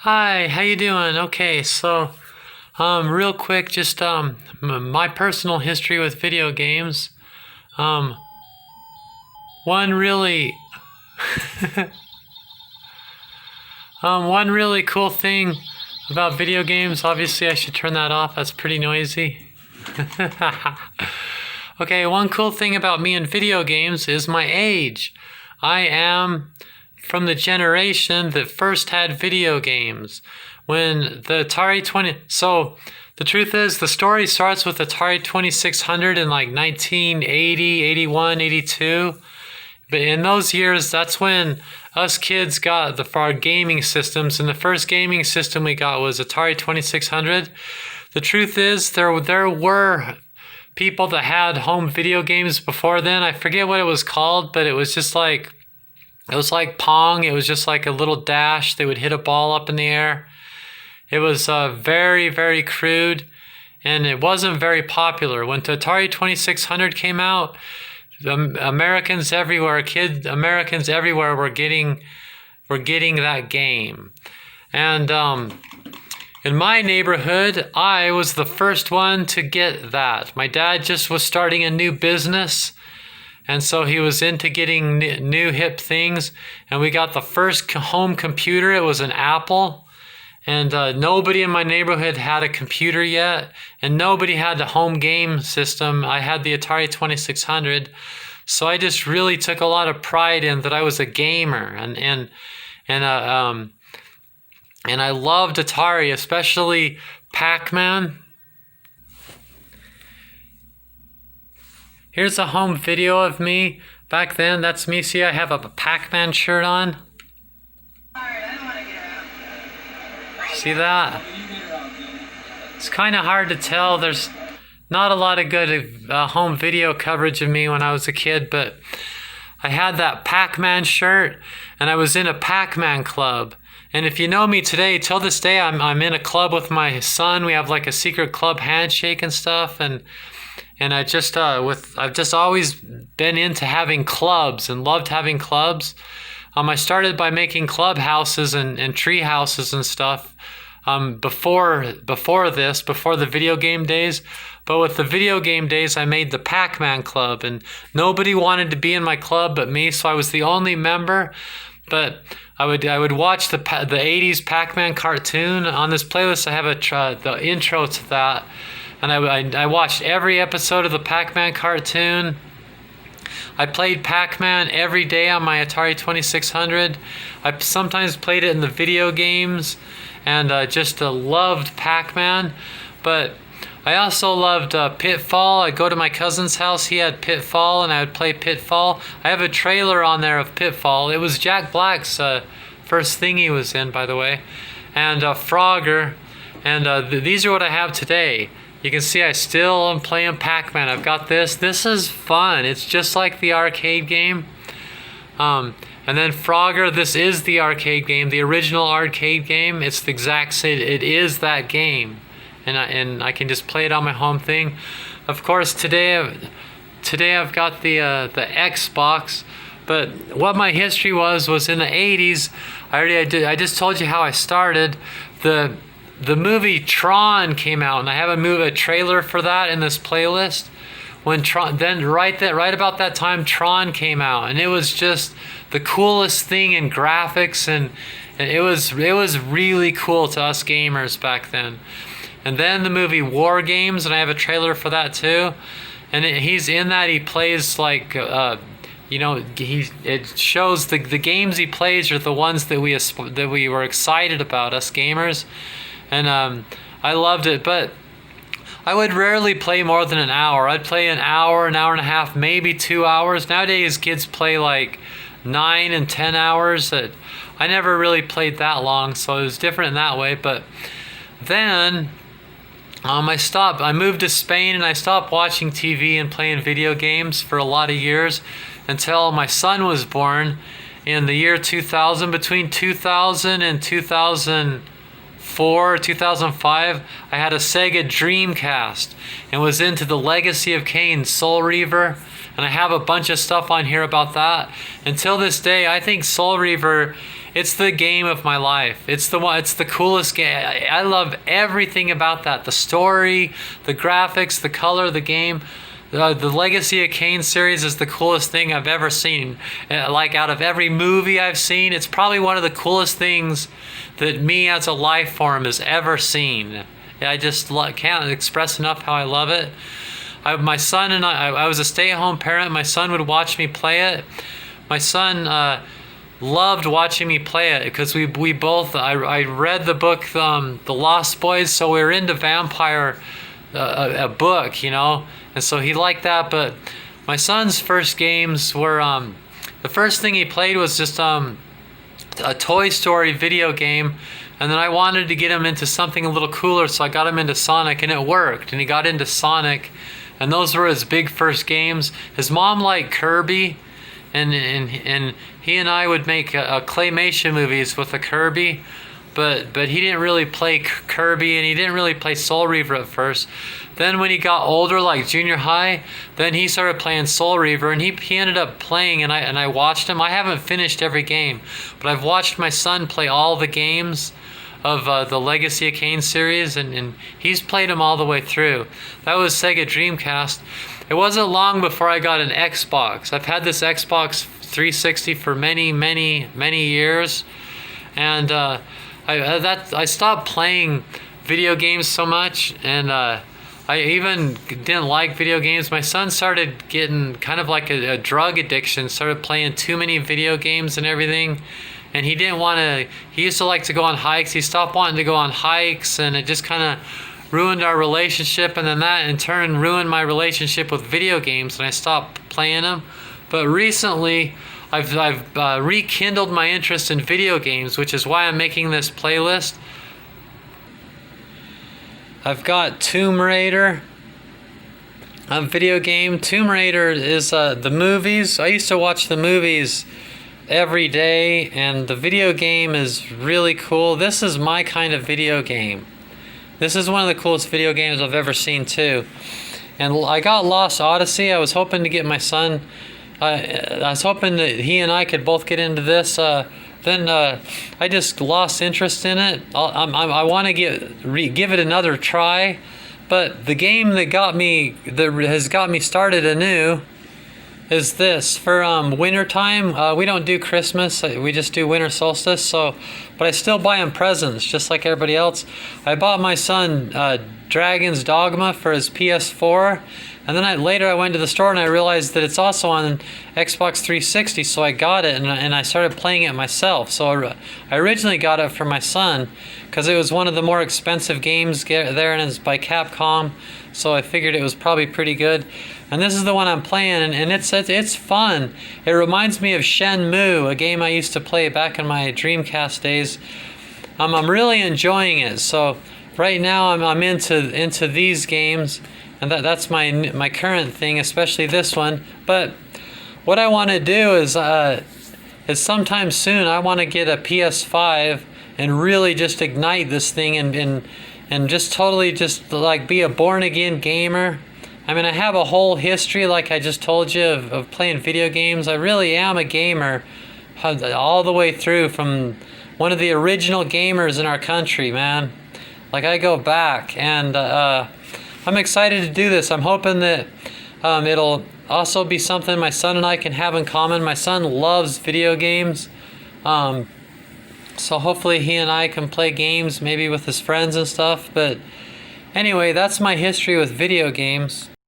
Hi, how you doing? Okay, so real quick, just my personal history with video games. Um, one really one really cool thing about video games. Obviously, I should turn that off. That's pretty noisy. Okay, one cool thing about me and video games is my age. I am from the generation that first had video games. When the Atari 20... So, the truth is, the story starts with Atari 2600 in like 1980, 81, 82. But in those years, that's when us kids got our gaming systems. And the first gaming system we got was Atari 2600. The truth is, there were people that had home video games before then. I forget what it was called, but it was just like... It was like Pong. It was just like a little dash. They would hit a ball up in the air. It was very, very crude, and it wasn't very popular. When the Atari 2600 came out, Americans everywhere were getting that game. And in my neighborhood, I was the first one to get that. My dad just was starting a new business. And so he was into getting new hip things. And we got the first home computer. It was an Apple. And nobody in my neighborhood had a computer yet. And nobody had the home game system. I had the Atari 2600. So I just really took a lot of pride in that I was a gamer. And I loved Atari, especially Pac-Man. Here's a home video of me back then. That's me. See, I have a Pac-Man shirt on. See that? It's kind of hard to tell. There's not a lot of good home video coverage of me when I was a kid, but I had that Pac-Man shirt, and I was in a Pac-Man club. And if you know me today, till this day, I'm in a club with my son. We have like a secret club handshake and stuff, and I've just always been into having clubs and loved having clubs. I started by making clubhouses and tree houses and stuff before the video game days. But with the video game days, I made the Pac-Man club, and nobody wanted to be in my club but me, so I was the only member. But I would watch the 80s Pac-Man cartoon. On this playlist, I have the intro to that. And I watched every episode of the Pac-Man cartoon. I played Pac-Man every day on my Atari 2600. I sometimes played it in the video games, and just loved Pac-Man. But I also loved Pitfall. I'd go to my cousin's house. He had Pitfall, and I would play Pitfall. I have a trailer on there of Pitfall. It was Jack Black's first thing he was in, by the way. And Frogger. And these are what I have today. You can see I still am playing Pac-Man. I've got this. This is fun. It's just like the arcade game. And then Frogger, this is the arcade game, the original arcade game. It's the exact same. It is that game. And I can just play it on my home thing. Of course, today I've got the Xbox. But what my history was in the 80s. I just told you how I started. The movie Tron came out, and I have a trailer for that in this playlist. When right about that time, Tron came out, and it was just the coolest thing in graphics, and it was really cool to us gamers back then. And then the movie War Games, and I have a trailer for that too. And he's in that. He plays like it shows the games he plays are the ones that we were excited about, us gamers. And I loved it, but I would rarely play more than an hour. I'd play an hour and a half, maybe 2 hours. Nowadays, kids play like 9 and 10 hours. I never really played that long, so it was different in that way. But then I moved to Spain, and I stopped watching TV and playing video games for a lot of years until my son was born in the year 2000. Between 2000 and 2004, 2005, I had a Sega Dreamcast and was into the Legacy of Kain, Soul Reaver, and I have a bunch of stuff on here about that. Until this day, I think Soul Reaver It's the game of my life. It's the coolest game. I love everything about that. The story, the graphics, the color, the game. The Legacy of Kain series is the coolest thing I've ever seen. Like out of every movie I've seen, it's probably one of the coolest things that me as a life form has ever seen. I just can't express enough how I love it. My son and I was a stay-at-home parent. My son would watch me play it. My son loved watching me play it because we both, I read the book, The Lost Boys, so we were into vampire, a book, you know, and so he liked that. But my son's first games were, the first thing he played was just a Toy Story video game, and then I wanted to get him into something a little cooler, so I got him into Sonic, and it worked, and he got into Sonic, and those were his big first games. His mom liked Kirby, and he and I would make claymation movies with a Kirby, but he didn't really play Kirby, and he didn't really play Soul Reaver at first. Then when he got older, like junior high, then he started playing Soul Reaver, and he ended up playing, and I watched him. I haven't finished every game, but I've watched my son play all the games of the Legacy of Kain series, and he's played them all the way through. That was Sega Dreamcast. It wasn't long before I got an Xbox. I've had this Xbox 360 for many, many, many years, and I stopped playing video games so much, and I even didn't like video games. My son started getting kind of like a drug addiction, started playing too many video games and everything, and he didn't want to, he used to like to go on hikes. He stopped wanting to go on hikes, and it just kind of ruined our relationship, and then that in turn ruined my relationship with video games, and I stopped playing them. But recently I've rekindled my interest in video games, which is why I'm making this playlist. I've got Tomb Raider, a video game. Tomb Raider is the movies. I used to watch the movies every day, and the video game is really cool. This is my kind of video game. This is one of the coolest video games I've ever seen too. And I got Lost Odyssey. I was hoping to get my son, I was hoping that he and I could both get into this. Then I just lost interest in it. I want to give it another try, but the game that has got me started anew is this. For winter time, we don't do Christmas. We just do winter solstice. So, but I still buy him presents just like everybody else. I bought my son Dragon's Dogma for his PS4. And then later I went to the store and I realized that it's also on Xbox 360, so I got it and I started playing it myself. So I originally got it for my son because it was one of the more expensive games there, and it's by Capcom, so I figured it was probably pretty good. And this is the one I'm playing, and it's fun. It reminds me of Shenmue, a game I used to play back in my Dreamcast days. I'm really enjoying it. So right now I'm into these games. And that's my current thing, especially this one. But what I want to do is sometime soon I want to get a PS5 and really just ignite this thing and just totally just like be a born again gamer. I mean, I have a whole history, like I just told you, of playing video games. I really am a gamer all the way through, from one of the original gamers in our country, man. Like I go back, and I'm excited to do this. I'm hoping that it'll also be something my son and I can have in common. My son loves video games. So hopefully he and I can play games maybe with his friends and stuff. But anyway, that's my history with video games.